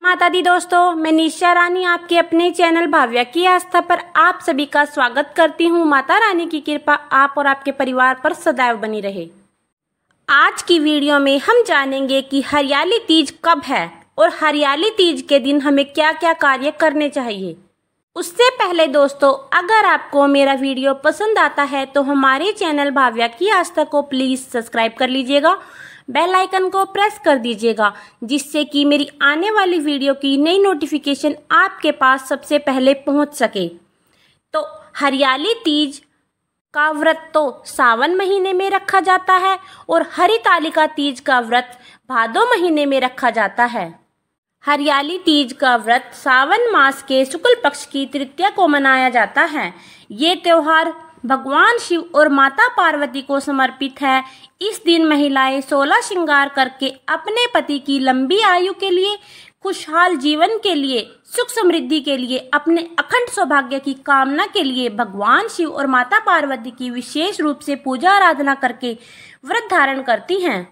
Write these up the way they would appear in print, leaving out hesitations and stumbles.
माता दी दोस्तों, मैं निशा रानी आपके अपने चैनल भाव्या की आस्था पर आप सभी का स्वागत करती हूँ। माता रानी की कृपा आप और आपके परिवार पर सदैव बनी रहे। आज की वीडियो में हम जानेंगे कि हरियाली तीज कब है और हरियाली तीज के दिन हमें क्या क्या कार्य करने चाहिए। उससे पहले दोस्तों, अगर आपको मेरा वीडियो पसंद आता है तो हमारे चैनल भाव्या की आस्था को प्लीज़ सब्सक्राइब कर लीजिएगा, बेल आइकन को प्रेस कर दीजिएगा, जिससे कि मेरी आने वाली वीडियो की नई नोटिफिकेशन आपके पास सबसे पहले पहुंच सके। तो हरियाली तीज का व्रत तो सावन महीने में रखा जाता है और हरितालिका तीज का व्रत भादो महीने में रखा जाता है। हरियाली तीज का व्रत सावन मास के शुक्ल पक्ष की तृतीया को मनाया जाता है। ये त्योहार भगवान शिव और माता पार्वती को समर्पित है। इस दिन महिलाएं 16 श्रृंगार करके अपने पति की लंबी आयु के लिए, खुशहाल जीवन के लिए, सुख समृद्धि के लिए, अपने अखंड सौभाग्य की कामना के लिए भगवान शिव और माता पार्वती की विशेष रूप से पूजा आराधना करके व्रत धारण करती हैं।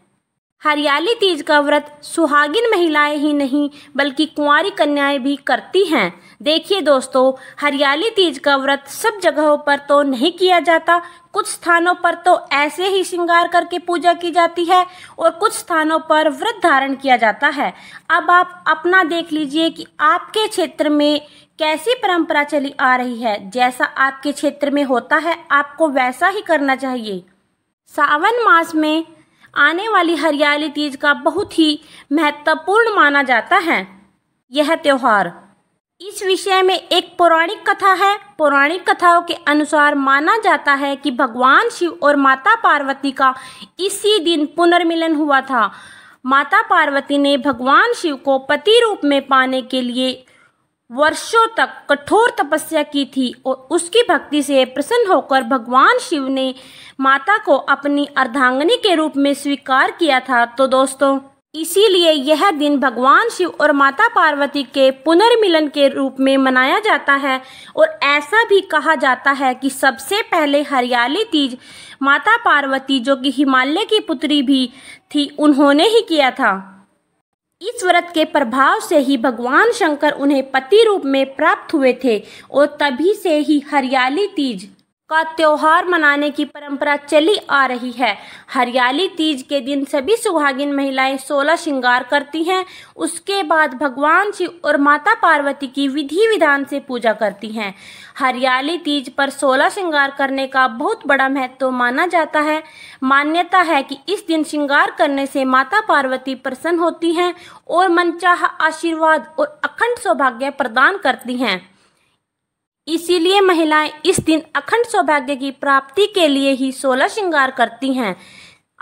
हरियाली तीज का व्रत सुहागिन महिलाएं ही नहीं बल्कि कुंवारी कन्याएं भी करती हैं। देखिए दोस्तों, हरियाली तीज का व्रत सब जगहों पर तो नहीं किया जाता। कुछ स्थानों पर तो ऐसे ही श्रृंगार करके पूजा की जाती है और कुछ स्थानों पर व्रत धारण किया जाता है। अब आप अपना देख लीजिए कि आपके क्षेत्र में कैसी परंपरा चली आ रही है। जैसा आपके क्षेत्र में होता है आपको वैसा ही करना चाहिए। सावन मास में आने वाली हरियाली तीज का बहुत ही महत्वपूर्ण माना जाता है यह त्योहार। इस विषय में एक पौराणिक कथा है। पौराणिक कथाओं के अनुसार माना जाता है कि भगवान शिव और माता पार्वती का इसी दिन पुनर्मिलन हुआ था। माता पार्वती ने भगवान शिव को पति रूप में पाने के लिए वर्षों तक कठोर तपस्या की थी और उसकी भक्ति से प्रसन्न होकर भगवान शिव ने माता को अपनी अर्धांगिनी के रूप में स्वीकार किया था। तो दोस्तों, इसीलिए यह दिन भगवान शिव और माता पार्वती के पुनर्मिलन के रूप में मनाया जाता है। और ऐसा भी कहा जाता है कि सबसे पहले हरियाली तीज माता पार्वती, जो कि हिमालय की पुत्री भी थी, उन्होंने ही किया था। इस व्रत के प्रभाव से ही भगवान शंकर उन्हें पति रूप में प्राप्त हुए थे और तभी से ही हरियाली तीज का त्योहार मनाने की परंपरा चली आ रही है। हरियाली तीज के दिन सभी सुहागिन महिलाएं 16 श्रृंगार करती हैं। उसके बाद भगवान शिव और माता पार्वती की विधि विधान से पूजा करती हैं। हरियाली तीज पर 16 श्रृंगार करने का बहुत बड़ा महत्व माना जाता है। मान्यता है कि इस दिन श्रृंगार करने से माता पार्वती प्रसन्न होती हैं और मनचाहा आशीर्वाद और अखंड सौभाग्य प्रदान करती हैं। इसीलिए महिलाएं इस दिन अखंड सौभाग्य की प्राप्ति के लिए ही 16 श्रृंगार करती हैं।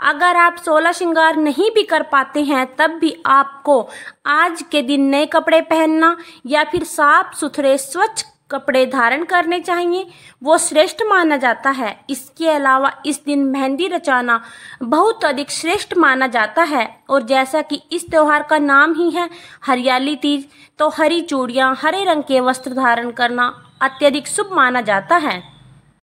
अगर आप 16 श्रृंगार नहीं भी कर पाते हैं तब भी आपको आज के दिन नए कपड़े पहनना या फिर साफ सुथरे स्वच्छ कपड़े धारण करने चाहिए, वो श्रेष्ठ माना जाता है। इसके अलावा इस दिन मेहंदी रचाना बहुत अधिक श्रेष्ठ माना जाता है। और जैसा कि इस त्योहार का नाम ही है हरियाली तीज, तो हरी चूड़ियाँ, हरे रंग के वस्त्र धारण करना अत्यधिक शुभ माना जाता है।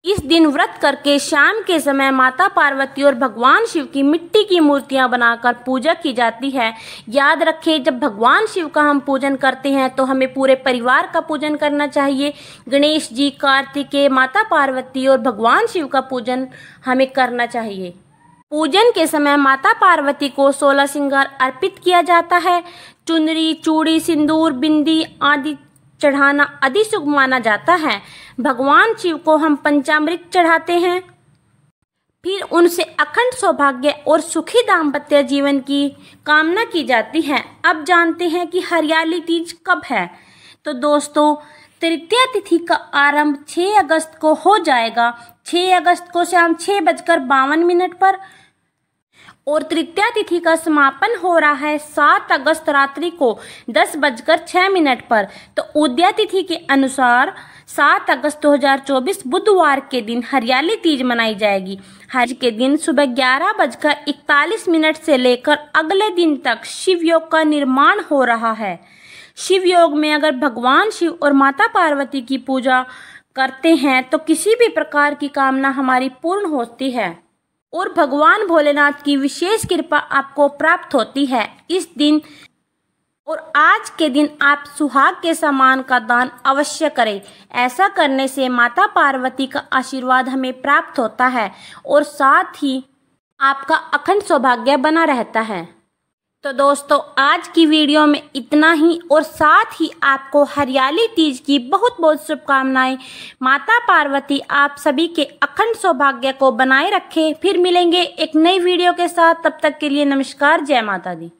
इस दिन व्रत करके शाम के समय माता पार्वती और भगवान शिव की मिट्टी की मूर्तियां बनाकर पूजा की जाती है। याद रखें, जब भगवान शिव का हम पूजन करते हैं तो हमें पूरे परिवार का पूजन करना चाहिए। गणेश जी, कार्तिकेय, माता पार्वती और भगवान शिव का पूजन हमें करना चाहिए। पूजन के समय माता पार्वती को 16 श्रृंगार अर्पित किया जाता है। चुनरी, चूड़ी, सिंदूर, बिंदी आदि चढ़ाना अति शुभ माना जाता है। भगवान शिव को हम पंचामृत चढ़ाते हैं। फिर उनसे अखंड सौभाग्य और सुखी दाम्पत्य जीवन की कामना की जाती है। अब जानते हैं कि हरियाली तीज कब है। तो दोस्तों, तृतीया तिथि का आरंभ 6 अगस्त को हो जाएगा। 6 अगस्त को शाम 6:52 पर और तृतीया तिथि का समापन हो रहा है 7 अगस्त रात्रि को 10:06 पर। तो उदया तिथि के अनुसार 7 अगस्त 2024 बुधवार के दिन हरियाली तीज मनाई जाएगी। हज के दिन सुबह 11:41 से लेकर अगले दिन तक शिव योग का निर्माण हो रहा है। शिव योग में अगर भगवान शिव और माता पार्वती की पूजा करते हैं तो किसी भी प्रकार की कामना हमारी पूर्ण होती है और भगवान भोलेनाथ की विशेष कृपा आपको प्राप्त होती है। इस दिन और आज के दिन आप सुहाग के सामान का दान अवश्य करें। ऐसा करने से माता पार्वती का आशीर्वाद हमें प्राप्त होता है और साथ ही आपका अखंड सौभाग्य बना रहता है। तो दोस्तों, आज की वीडियो में इतना ही और साथ ही आपको हरियाली तीज की बहुत बहुत शुभकामनाएं। माता पार्वती आप सभी के अखंड सौभाग्य को बनाए रखे। फिर मिलेंगे एक नई वीडियो के साथ, तब तक के लिए नमस्कार, जय माता दी।